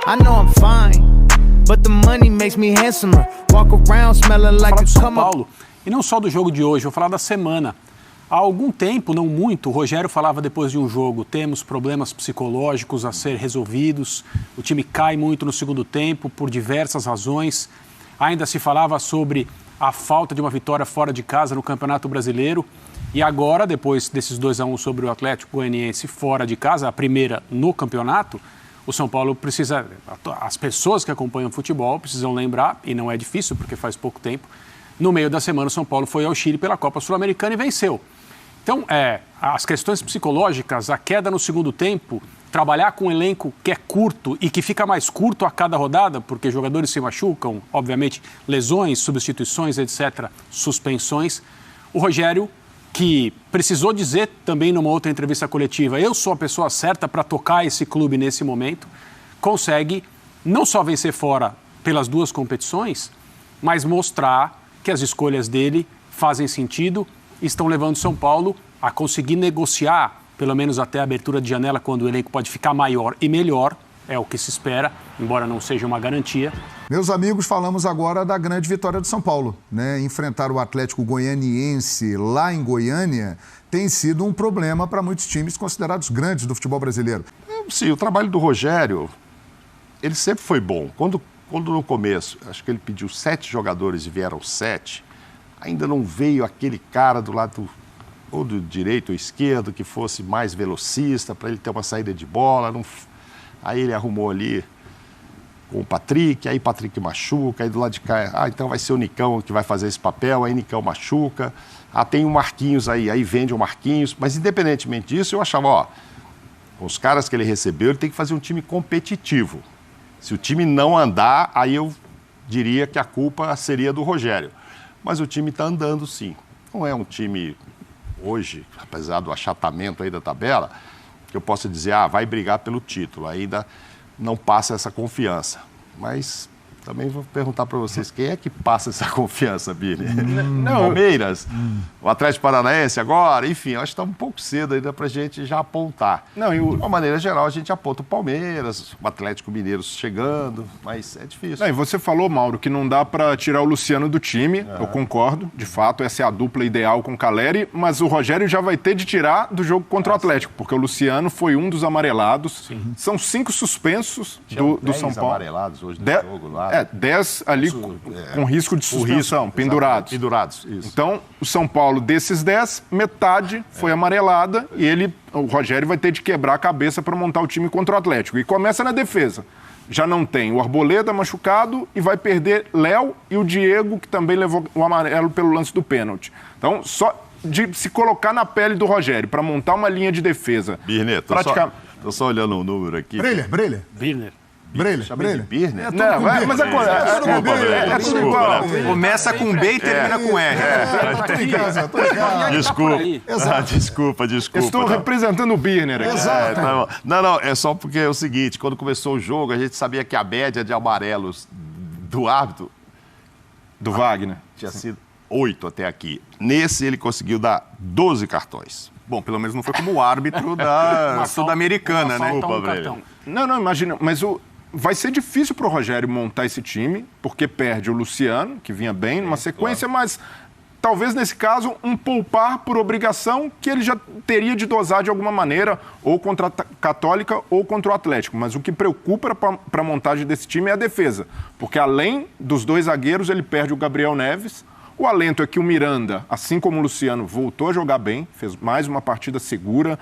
I know I'm fine, but the money makes me handsomer. Walk around smelling like a São Paulo. E não só do jogo de hoje, vou falar da semana. Há algum tempo, não muito, o Rogério falava depois de um jogo, temos problemas psicológicos a ser resolvidos, o time cai muito no segundo tempo por diversas razões. Ainda se falava sobre a falta de uma vitória fora de casa no Campeonato Brasileiro. E agora, depois desses 2-1 sobre o Atlético Goianiense fora de casa, a primeira no campeonato, o São Paulo precisa, as pessoas que acompanham o futebol precisam lembrar, e não é difícil porque faz pouco tempo, no meio da semana o São Paulo foi ao Chile pela Copa Sul-Americana e venceu. Então, as questões psicológicas, a queda no segundo tempo, trabalhar com um elenco que é curto e que fica mais curto a cada rodada, porque jogadores se machucam, obviamente, lesões, substituições, etc., suspensões. O Rogério, que precisou dizer também numa outra entrevista coletiva, eu sou a pessoa certa para tocar esse clube nesse momento, consegue não só vencer fora pelas duas competições, mas mostrar que as escolhas dele fazem sentido e estão levando São Paulo a conseguir negociar, pelo menos até a abertura de janela, quando o elenco pode ficar maior e melhor, é o que se espera, embora não seja uma garantia. Meus amigos, falamos agora da grande vitória do São Paulo, né? Enfrentar o Atlético Goianiense lá em Goiânia tem sido um problema para muitos times considerados grandes do futebol brasileiro. Sim, o trabalho do Rogério, ele sempre foi bom. Quando no começo, acho que ele pediu 7 jogadores e vieram 7, ainda não veio aquele cara do lado ou do direito ou esquerdo que fosse mais velocista para ele ter uma saída de bola. Aí ele arrumou ali com o Patrick, aí Patrick machuca, aí do lado de cá, então vai ser o Nicão que vai fazer esse papel, aí Nicão machuca. Tem o Marquinhos aí vende o Marquinhos. Mas independentemente disso, eu achava, com os caras que ele recebeu, ele tem que fazer um time competitivo. Se o time não andar, aí eu diria que a culpa seria do Rogério. Mas o time está andando, sim. Não é um time, hoje, apesar do achatamento aí da tabela, que eu possa dizer, vai brigar pelo título. Ainda não passa essa confiança. Mas também vou perguntar para vocês, quem é que passa essa confiança, Bini? Palmeiras? O Atlético Paranaense agora? Enfim, acho que está um pouco cedo ainda para a gente já apontar. De uma maneira geral, a gente aponta o Palmeiras, o Atlético Mineiro chegando, mas é difícil. E você falou, Mauro, que não dá para tirar o Luciano do time, eu concordo, de fato, essa é a dupla ideal com o Caleri, mas o Rogério já vai ter de tirar do jogo contra o Atlético, porque o Luciano foi um dos amarelados, são 5 suspensos do São Paulo. Amarelados hoje no jogo lá. 10 ali com risco de suspensão, pendurados. Pendurados, isso. Então, o São Paulo, desses 10, metade foi amarelada e o Rogério vai ter de quebrar a cabeça para montar o time contra o Atlético. E começa na defesa. Já não tem o Arboleda machucado e vai perder Léo e o Diego, que também levou o amarelo pelo lance do pênalti. Então, só de se colocar na pele do Rogério para montar uma linha de defesa... Birner, tô só olhando o número aqui. Brilha. Birner? Não, mas é tudo igual. Começa com B e termina com R. Tô em casa. Desculpa. Estou representando o Birner aqui. Exato. Não, é só porque é o seguinte, quando começou o jogo, a gente sabia que a média de amarelos do árbitro Do Wagner. tinha sido 8 até aqui. Nesse, ele conseguiu dar 12 cartões. Bom, pelo menos não foi como o árbitro da Sul-Americana, né? Não, imagina, mas vai ser difícil para o Rogério montar esse time, porque perde o Luciano, que vinha bem numa sequência, mas talvez nesse caso um poupar por obrigação que ele já teria de dosar de alguma maneira, ou contra a Católica ou contra o Atlético. Mas o que preocupa para a montagem desse time é a defesa, porque além dos 2 zagueiros, ele perde o Gabriel Neves. O alento é que o Miranda, assim como o Luciano, voltou a jogar bem, fez mais uma partida segura,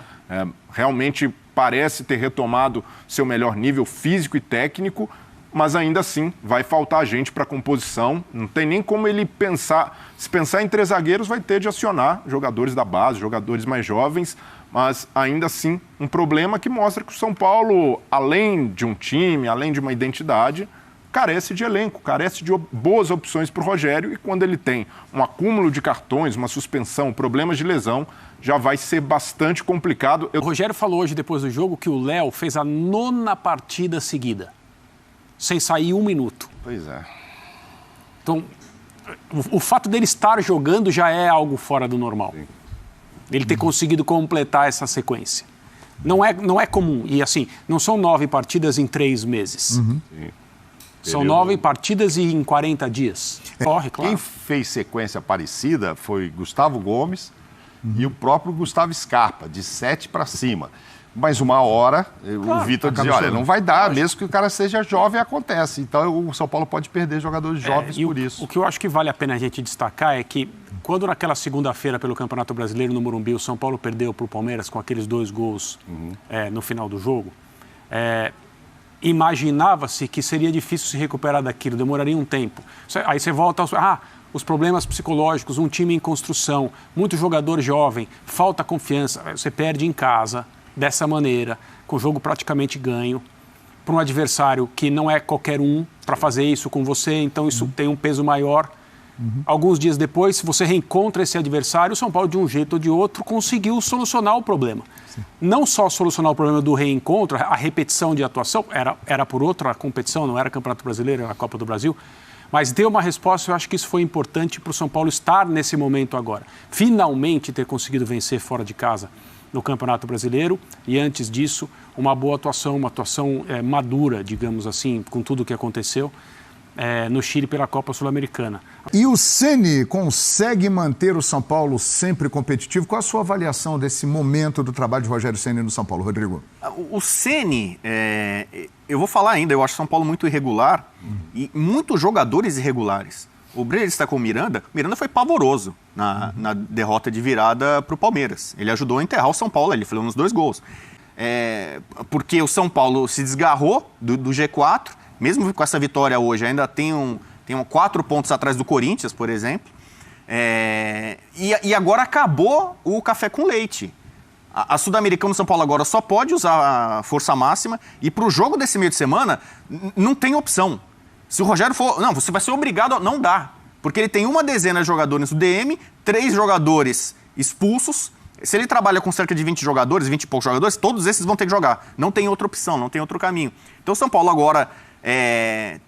realmente parece ter retomado seu melhor nível físico e técnico, mas ainda assim vai faltar gente para a composição, não tem nem como ele pensar. Se pensar em 3 zagueiros, vai ter de acionar jogadores da base, jogadores mais jovens, mas ainda assim um problema que mostra que o São Paulo, além de um time, além de uma identidade, carece de elenco, carece de boas opções para o Rogério, e quando ele tem um acúmulo de cartões, uma suspensão, problemas de lesão, já vai ser bastante complicado. O Rogério falou hoje, depois do jogo, que o Léo fez a 9ª partida seguida, sem sair 1 minuto. Pois é. Então, o fato dele estar jogando já é algo fora do normal. Ele ter conseguido completar essa sequência. Não é comum. E assim, não são 9 partidas em 3 meses. São 9 partidas em 40 dias. Corre, claro. Quem fez sequência parecida foi Gustavo Gomes e o próprio Gustavo Scarpa, de 7 para cima. Mas uma hora, o Vitor dizia, olha, não vai dar, mesmo que o cara seja jovem, acontece. Então o São Paulo pode perder jogadores jovens por isso. O que eu acho que vale a pena a gente destacar é que quando naquela segunda-feira pelo Campeonato Brasileiro no Morumbi, o São Paulo perdeu para o Palmeiras com aqueles 2 gols no final do jogo, imaginava-se que seria difícil se recuperar daquilo, demoraria um tempo. Aí você volta aos... os problemas psicológicos, um time em construção, muito jogador jovem, falta confiança, você perde em casa, dessa maneira, com o jogo praticamente ganho, para um adversário que não é qualquer um para fazer isso com você, então isso tem um peso maior. Alguns dias depois, se você reencontra esse adversário, o São Paulo, de um jeito ou de outro, conseguiu solucionar o problema. Não só solucionar o problema do reencontro, a repetição de atuação, era por outra competição, não era Campeonato Brasileiro, era a Copa do Brasil, mas deu uma resposta. Eu acho que isso foi importante para o São Paulo estar nesse momento agora. Finalmente ter conseguido vencer fora de casa no Campeonato Brasileiro e, antes disso, uma boa atuação, uma atuação madura, digamos assim, com tudo o que aconteceu no Chile pela Copa Sul-Americana. E o Ceni consegue manter o São Paulo sempre competitivo? Qual a sua avaliação desse momento do trabalho de Rogério Ceni no São Paulo, Rodrigo? O Ceni, eu vou falar ainda, eu acho o São Paulo muito irregular e muitos jogadores irregulares. O Breyer destacou o Miranda. O Miranda foi pavoroso na derrota de virada para o Palmeiras. Ele ajudou a enterrar o São Paulo, ele falou nos 2 gols. Porque o São Paulo se desgarrou do G4, mesmo com essa vitória hoje, ainda tem 4 pontos atrás do Corinthians, por exemplo. E agora acabou o café com leite. A Sul-Americana do São Paulo agora só pode usar a força máxima e para o jogo desse meio de semana não tem opção. Se o Rogério for... Não, você vai ser obrigado a... Não dá. Porque ele tem uma dezena de jogadores no DM, 3 jogadores expulsos. Se ele trabalha com cerca de 20 jogadores, 20 e poucos jogadores, todos esses vão ter que jogar. Não tem outra opção, não tem outro caminho. Então o São Paulo agora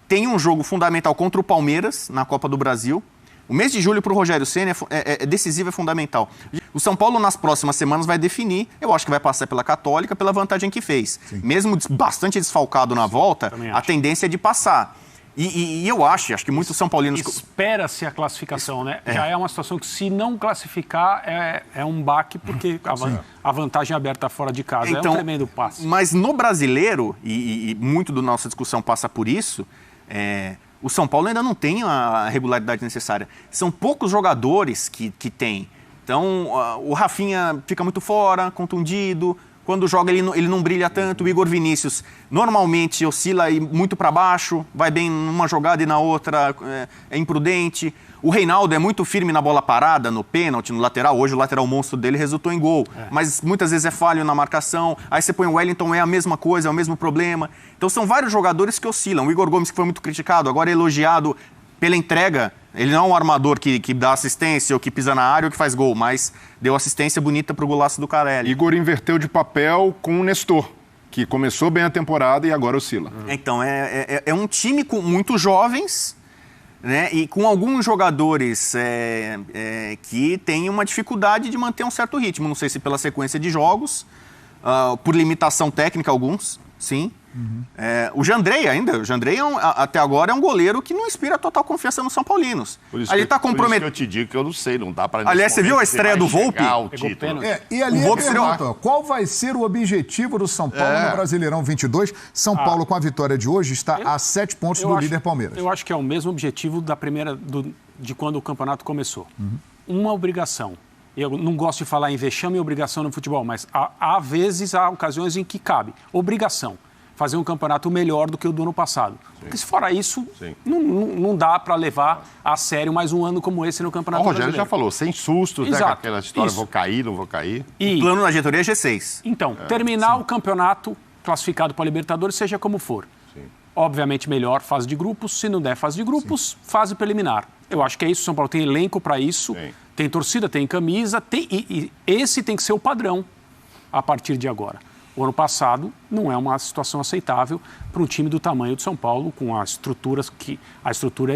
tem um jogo fundamental contra o Palmeiras na Copa do Brasil. O mês de julho para o Rogério Ceni é decisivo, é fundamental. O São Paulo nas próximas semanas vai definir, eu acho que vai passar pela Católica, pela vantagem que fez. Sim. Mesmo bastante desfalcado na volta, a tendência é de passar. E eu acho que muitos São Paulinos... Espera-se a classificação, né? Já é uma situação que, se não classificar, é um baque, porque a vantagem aberta fora de casa então, é um tremendo passo. Mas no brasileiro, e muito da nossa discussão passa por isso, o São Paulo ainda não tem a regularidade necessária. São poucos jogadores que tem. Então, o Rafinha fica muito fora, contundido... Quando joga, ele não brilha tanto. O Igor Vinícius normalmente oscila muito para baixo, vai bem numa jogada e na outra é imprudente. O Reinaldo é muito firme na bola parada, no pênalti, no lateral. Hoje o lateral monstro dele resultou em gol. Mas muitas vezes é falho na marcação. Aí você põe o Wellington, é a mesma coisa, é o mesmo problema. Então são vários jogadores que oscilam. O Igor Gomes, que foi muito criticado, agora é elogiado pela entrega. Ele não é um armador que dá assistência ou que pisa na área ou que faz gol, mas deu assistência bonita pro golaço do Carelli. Igor inverteu de papel com o Nestor, que começou bem a temporada e agora oscila. Então, é um time com muitos jovens, né, e com alguns jogadores que têm uma dificuldade de manter um certo ritmo. Não sei se pela sequência de jogos, por limitação técnica alguns, sim. O Jandrei até agora é um goleiro que não inspira total confiança nos São Paulinos. Por isso que eu te digo que eu não sei, não dá para... Aliás, você viu a estreia do Volpi? E ali pergunta, qual vai ser o objetivo do São Paulo no Brasileirão 22? São Paulo, com a vitória de hoje, está a 7 pontos do líder Palmeiras. Eu acho que é o mesmo objetivo de quando o campeonato começou. Uma obrigação. Eu não gosto de falar em vexame e obrigação no futebol, mas há ocasiões em que cabe. Obrigação. Fazer um campeonato melhor do que o do ano passado. Porque se fora isso, não dá para levar a sério mais um ano como esse no Campeonato Brasileiro. O Rogério já falou, sem sustos, né, aquela história, vou cair, não vou cair. O plano da diretoria é G6. Então, terminar o campeonato classificado para a Libertadores, seja como for. Sim. Obviamente, melhor fase de grupos. Se não der fase de grupos, fase preliminar. Eu acho que é isso. O São Paulo tem elenco para isso, tem torcida, tem camisa, e esse tem que ser o padrão a partir de agora. O ano passado não é uma situação aceitável para um time do tamanho do São Paulo, com a estrutura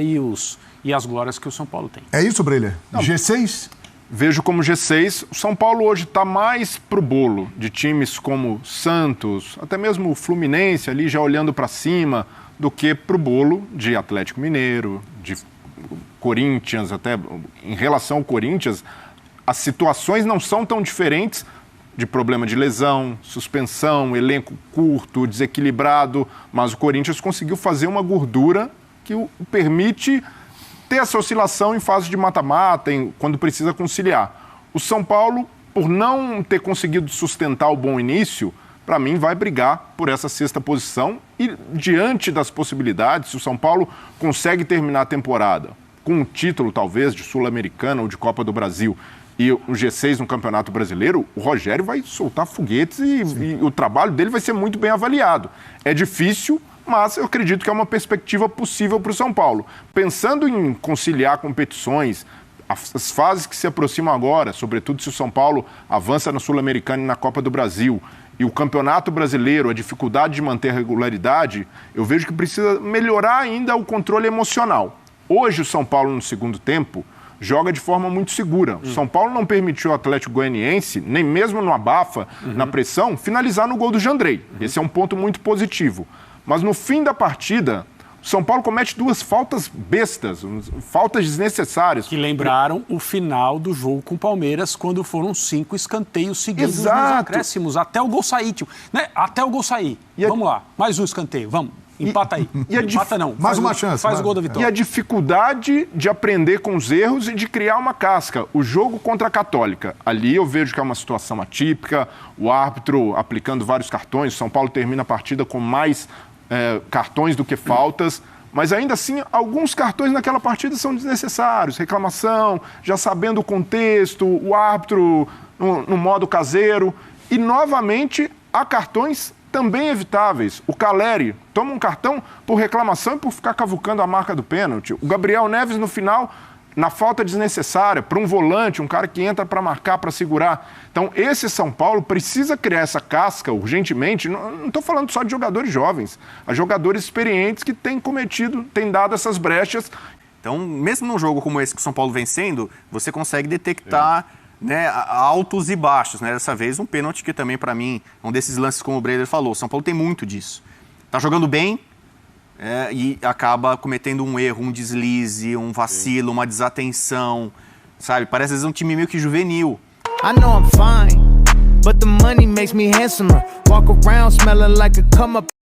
e as glórias que o São Paulo tem. É isso, Breyer? G6? vejo como G6. O São Paulo hoje está mais pro bolo de times como Santos, até mesmo o Fluminense ali já olhando para cima, do que pro bolo de Atlético Mineiro, de Corinthians. Até em relação ao Corinthians, as situações não são tão diferentes, de problema de lesão, suspensão, elenco curto, desequilibrado, mas o Corinthians conseguiu fazer uma gordura que o permite ter essa oscilação em fase de mata-mata, quando precisa conciliar. O São Paulo, por não ter conseguido sustentar o bom início, para mim vai brigar por essa sexta posição e diante das possibilidades, se o São Paulo consegue terminar a temporada com um título talvez de Sul-Americana ou de Copa do Brasil e o G6 no Campeonato Brasileiro, o Rogério vai soltar foguetes e o trabalho dele vai ser muito bem avaliado. É difícil, mas eu acredito que é uma perspectiva possível para o São Paulo. Pensando em conciliar competições, as fases que se aproximam agora, sobretudo se o São Paulo avança na Sul-Americana e na Copa do Brasil, e o Campeonato Brasileiro, a dificuldade de manter a regularidade, eu vejo que precisa melhorar ainda o controle emocional. Hoje o São Paulo, no segundo tempo, joga de forma muito segura. O São Paulo não permitiu ao Atlético Goianiense, nem mesmo no abafa, na pressão, finalizar no gol do Jandrei. Esse é um ponto muito positivo. Mas no fim da partida, o São Paulo comete duas faltas bestas, faltas desnecessárias. Que lembraram o final do jogo com o Palmeiras, quando foram 5 escanteios seguidos nos Exato. acréscimos, até o gol sair, tipo, né? Até o gol sair. Vamos lá, mais um escanteio, vamos. Empata aí. Empata não. Mais uma chance. Faz o gol da E vitória. a dificuldade de aprender com os erros e de criar uma casca. O jogo contra a Católica. Ali eu vejo que é uma situação atípica, o árbitro aplicando vários cartões, o São Paulo termina a partida com mais cartões do que faltas, mas ainda assim alguns cartões naquela partida são desnecessários. Reclamação, já sabendo o contexto, o árbitro no modo caseiro. E novamente há cartões também evitáveis. O Caleri toma um cartão por reclamação e por ficar cavucando a marca do pênalti. O Gabriel Neves, no final, na falta desnecessária, para um volante, um cara que entra para marcar, para segurar. Então, esse São Paulo precisa criar essa casca urgentemente. Não estou falando só de jogadores jovens, há jogadores experientes que têm dado essas brechas. Então, mesmo num jogo como esse que o São Paulo vencendo, você consegue detectar né, altos e baixos. Né? Dessa vez, um pênalti que também, para mim, um desses lances, como o Breider falou, o São Paulo tem muito disso. Tá jogando bem e acaba cometendo um erro, um deslize, um vacilo, uma desatenção, sabe? Parece às vezes um time meio que juvenil. I know I'm fine, but the money makes me handsomer. Walk around smelling like a come up.